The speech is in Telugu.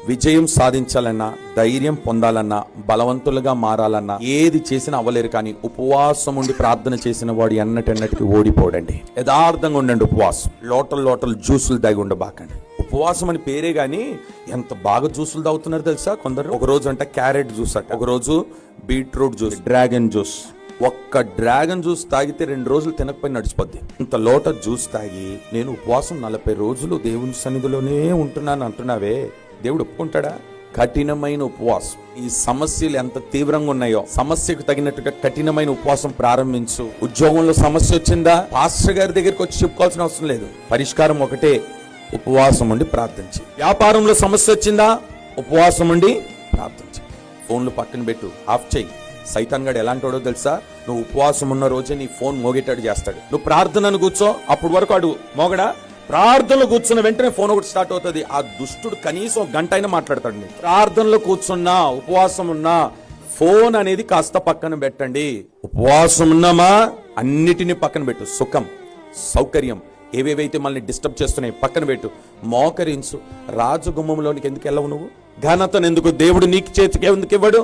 విజయం సాధించాలన్నా, ధైర్యం పొందాలన్నా, బలవంతులుగా మారాలన్నా ఏది చేసినా అవ్వలేరు. కానీ ఉపవాసం ఉండి ప్రార్థన చేసిన వాడు ఎన్నటెన్నటికి ఓడిపోడండి. యథార్థంగా ఉండండి. ఉపవాసం లోటలు జ్యూసులు దాగి ఉండబాకండి. ఉపవాసం అని పేరే గాని ఎంత బాగా జ్యూసులు తాగుతున్నారు తెలుసా కొందరు. ఒక రోజు అంట క్యారెట్ జ్యూస్ అట, ఒక రోజు బీట్రూట్ జ్యూస్, డ్రాగన్ జ్యూస్. ఒక్క డ్రాగన్ జ్యూస్ తాగితే 2 రోజులు తినకపోయి నడిచిపోద్ది. ఇంత లోట జ్యూస్ తాగి నేను ఉపవాసం 40 రోజులు దేవుని సన్నిధిలోనే ఉంటున్నాను అంటున్నావే, దేవుడు ఒప్పుకుంటాడా? కఠినమైన ఉపవాసం. ఈ సమస్యలు ఎంత తీవ్రంగా ఉన్నాయో సమస్యకు తగినట్టుగా కఠినమైన ఉపవాసం ప్రారంభించు. ఉద్యోగంలో సమస్య వచ్చిందా, పాస్టర్ గారి దగ్గరికి వచ్చి చెప్పుకోవాల్సిన అవసరం లేదు. పరిష్కారం ఒకటే, ఉపవాసం ఉండి ప్రార్థించి. వ్యాపారంలో సమస్య వచ్చిందా, ఉపవాసం ఉండి ప్రార్థించి. ఫోన్లు పక్కన పెట్టు, ఆఫ్ చెయ్యి. సైతాన్ గాడు ఎలాంటి తెలుసా, నువ్వు ఉపవాసం ఉన్న రోజే నీ ఫోన్ మోగేటాడు చేస్తాడు. నువ్వు ప్రార్థనను కూర్చో, అప్పుడు వరకు అడు మోగడా. ప్రార్థనలో కూర్చున్న వెంటనే ఫోన్ ఒకటి స్టార్ట్ అవుతుంది. ఆ దుష్టుడు కనీసం 1 గంట అయినా మాట్లాడతాడు. ప్రార్థనలో కూర్చున్నా, ఉపవాసం ఉన్నా ఫోన్ అనేది కాస్త పక్కన పెట్టండి. ఉపవాసం ఉన్నామా అన్నిటినీ పక్కన పెట్టు. సుఖం, సౌకర్యం ఏవేవైతే మనల్ని డిస్టర్బ్ చేస్తున్నాయి పక్కన పెట్టు. మోకరించు. రాజగుమ్మంలోనికి ఎందుకు వెళ్ళవు నువ్వు? ఘనతను ఎందుకు దేవుడు నీకు చేతికి ఎందుకు ఇవ్వడు?